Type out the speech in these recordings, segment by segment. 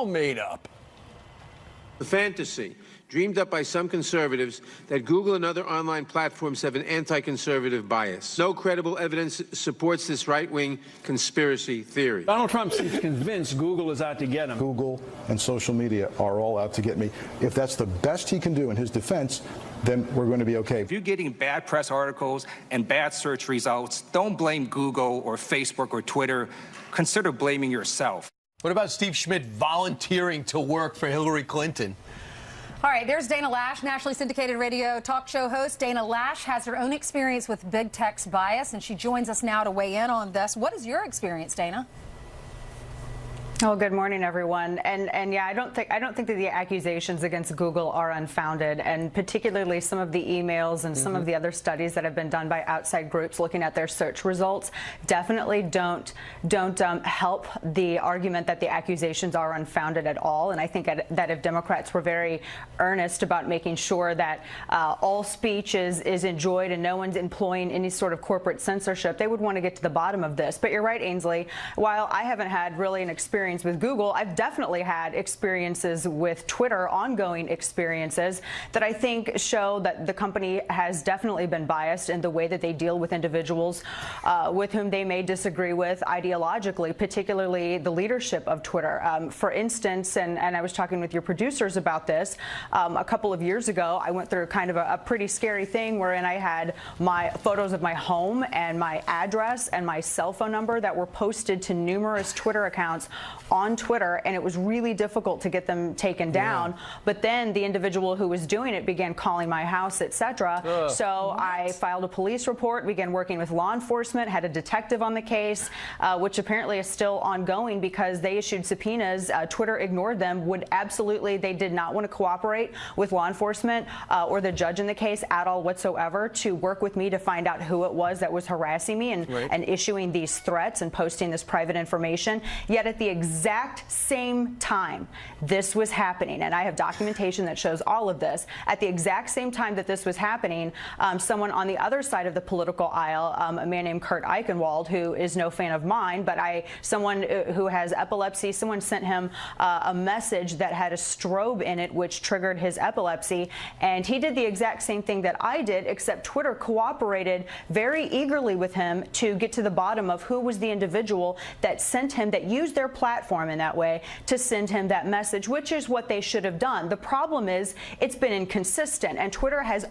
all made up. The fantasy, dreamed up by some conservatives, that Google and other online platforms have an anti-conservative bias. No credible evidence supports this right-wing conspiracy theory. Donald Trump seems convinced Google is out to get him. Google and social media are all out to get me. If that's the best he can do in his defense, then we're going to be okay. If you're getting bad press articles and bad search results, don't blame Google or Facebook or Twitter. Consider blaming yourself. What about Steve Schmidt volunteering to work for Hillary Clinton? All right, there's Dana Loesch, nationally syndicated radio talk show host. Dana Loesch has her own experience with big tech's bias, and she joins us now to weigh in on this. What is your experience, Dana? Oh, good morning, everyone. And yeah, I don't think that the accusations against Google are unfounded, and particularly some of the emails and some of the other studies that have been done by outside groups looking at their search results definitely don't help the argument that the accusations are unfounded at all. And I think that if Democrats were very earnest about making sure that all speech is enjoyed and no one's employing any sort of corporate censorship, they would want to get to the bottom of this. But you're right, Ainsley. While I haven't had really an experience with Google, I've definitely had experiences with Twitter, ongoing experiences that I think show that the company has definitely been biased in the way that they deal with individuals with whom they may disagree with ideologically, particularly the leadership of Twitter. For instance, and I was talking with your producers about this, a couple of years ago, I went through kind of a pretty scary thing wherein I had my photos of my home and my address and my cell phone number that were posted to numerous Twitter accounts on Twitter, and it was really difficult to get them taken down. But then the individual who was doing it began calling my house, etc. So I filed a police report, began working with law enforcement, had a detective on the case, which apparently is still ongoing because they issued subpoenas. Twitter ignored them. They did not want to cooperate with law enforcement or the judge in the case at all whatsoever to work with me to find out who it was that was harassing me and issuing these threats and posting this private information. Yet at the exact same time this was happening, and I have documentation that shows all of this, at the exact same time that this was happening, someone on the other side of the political aisle, a man named Kurt Eichenwald, who is no fan of mine, but someone who has epilepsy, someone sent him a message that had a strobe in it which triggered his epilepsy, and he did the exact same thing that I did, except Twitter cooperated very eagerly with him to get to the bottom of who was the individual that sent him, that used their platform in that way to send him that message, which is what they should have done. The problem is it's been inconsistent, and Twitter has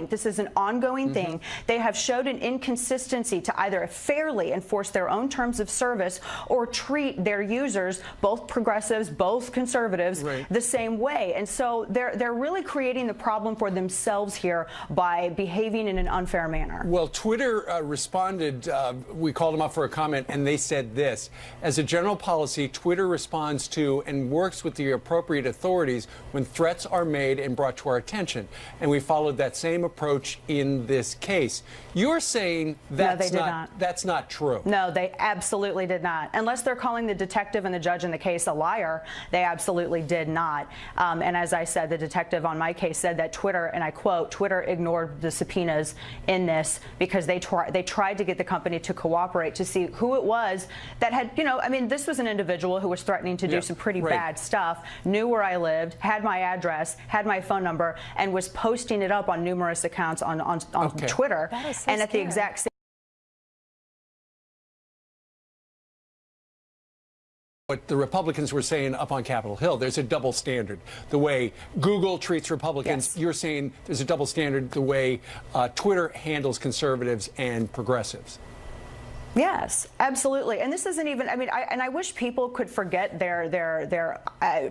this is an ongoing thing. They have showed an inconsistency to either fairly enforce their own terms of service or treat their users, both progressives, both conservatives, the same way. And so they're really creating the problem for themselves here by behaving in an unfair manner. Well, Twitter responded. We called them up for a comment, and they said this: as a general policy, Twitter responds to and works with the appropriate authorities when threats are made and brought to our attention. And we followed that same approach in this case. You're saying that's not true. No, they absolutely did not. Unless they're calling the detective and the judge in the case a liar, they absolutely did not. And as I said, the detective on my case said that Twitter, and I quote, Twitter ignored the subpoenas in this because they tried to get the company to cooperate to see who it was that had, this was an individual who was threatening to do some pretty bad stuff, knew where I lived, had my address, had my phone number, and was posting it up on numerous accounts on Twitter. That is so and at the scary. exact same What the Republicans were saying up on Capitol Hill, there's a double standard. The way Google treats Republicans, you're saying there's a double standard the way Twitter handles conservatives and progressives. Yes, absolutely. And this isn't even, I wish people could forget their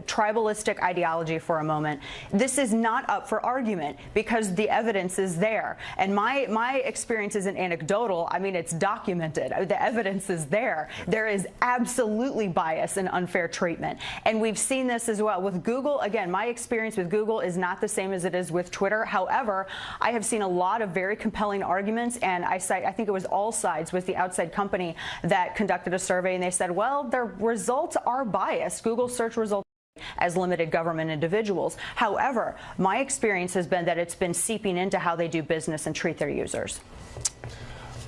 tribalistic ideology for a moment. This is not up for argument because the evidence is there. And my experience isn't anecdotal. It's documented. The evidence is there. There is absolutely bias and unfair treatment. And we've seen this as well with Google. Again, my experience with Google is not the same as it is with Twitter. However, I have seen a lot of very compelling arguments, and I think it was All Sides with the outside company that conducted a survey, and they said, well, their results are biased. Google search results as limited government individuals. However, my experience has been that it's been seeping into how they do business and treat their users.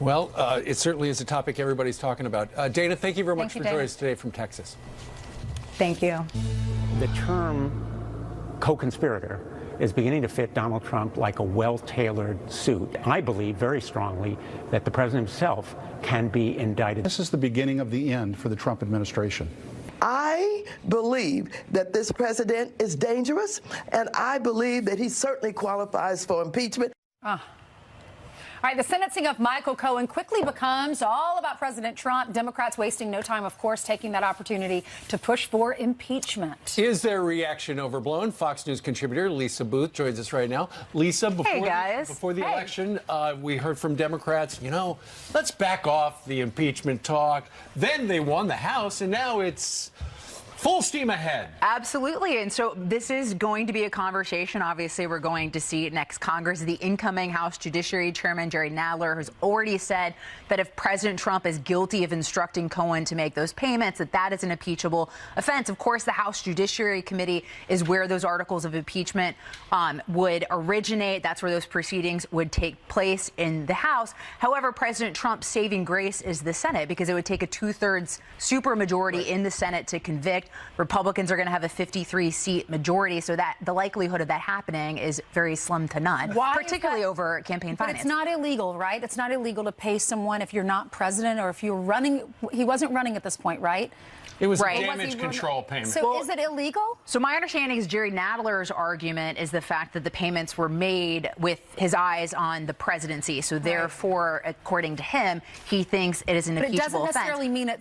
Well, it certainly is a topic everybody's talking about. Dana, thank you very much for joining us today from Texas. Thank you. the term co-conspirator is beginning to fit Donald Trump like a well-tailored suit. I believe very strongly that the president himself can be indicted. This is the beginning of the end for the Trump administration. I believe that this president is dangerous, and I believe that he certainly qualifies for impeachment. All right, the sentencing of Michael Cohen quickly becomes all about President Trump. Democrats wasting no time, of course, taking that opportunity to push for impeachment. Is their reaction overblown? Fox News contributor Lisa Booth joins us right now. Lisa, before the election, we heard from Democrats, let's back off the impeachment talk. Then they won the House, and now it's full steam ahead. Absolutely. And so this is going to be a conversation. Obviously, we're going to see next Congress. The incoming House Judiciary Chairman, Jerry Nadler, has already said that if President Trump is guilty of instructing Cohen to make those payments, that is an impeachable offense. Of course, the House Judiciary Committee is where those articles of impeachment would originate. That's where those proceedings would take place in the House. However, President Trump's saving grace is the Senate, because it would take a 2/3 supermajority in the Senate to convict. Republicans are going to have a 53-seat majority, so that the likelihood of that happening is very slim to none, particularly over campaign finance. But it's not illegal, right? It's not illegal to pay someone if you're not president or if you're running. He wasn't running at this point, right? It was a damage control payment. So is it illegal? So my understanding is Jerry Nadler's argument is the fact that the payments were made with his eyes on the presidency. So therefore, according to him, he thinks it is an impeachable offense. But it doesn't necessarily mean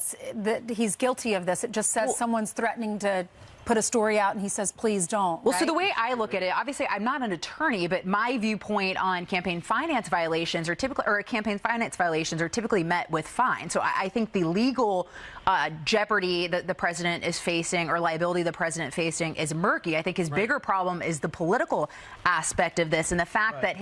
that he's guilty of this. It just says someone's threatening to put a story out and he says, please don't. Well, so the way I look at it, obviously I'm not an attorney, but my viewpoint on campaign finance violations are typically met with fines. So I think the legal jeopardy that the president is facing, or liability the president facing, is murky. I think his bigger problem is the political aspect of this, and the fact that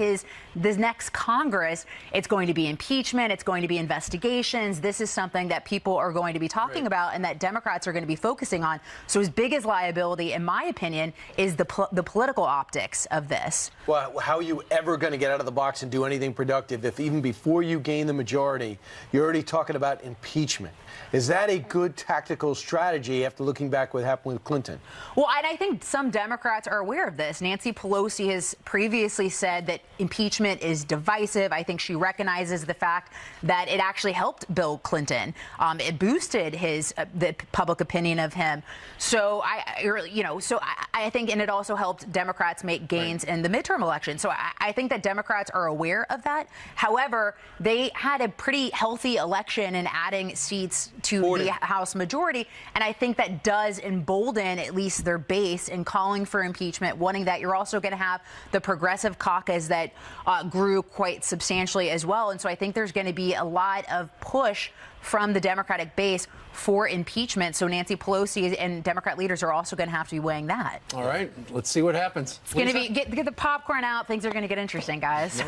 this next Congress, it's going to be impeachment, it's going to be investigations. This is something that people are going to be talking about and that Democrats are going to be focusing on. So his biggest liability, in my opinion, is the political optics of this. Well, how are you ever going to get out of the box and do anything productive if even before you gain the majority, you're already talking about impeachment? Is that a good tactical strategy after looking back what happened with Clinton? Well, and I think some Democrats are aware of this. Nancy Pelosi has previously said that impeachment is divisive. I think she recognizes the fact that it actually helped Bill Clinton. It boosted the public opinion of him. So I think, and it also helped Democrats make gains in the midterm election. So I think that Democrats are aware of that. However, they had a pretty healthy election in adding seats to the House majority, and I think that does embolden at least their base in calling for impeachment, wanting that. You're also going to have the progressive caucus that grew quite substantially as well, and so I think there's going to be a lot of push from the Democratic base for impeachment. So Nancy Pelosi and Democrat leaders are also going to have to be weighing that. All right, let's see what happens. It's going to be get the popcorn out. Things are going to get interesting, guys.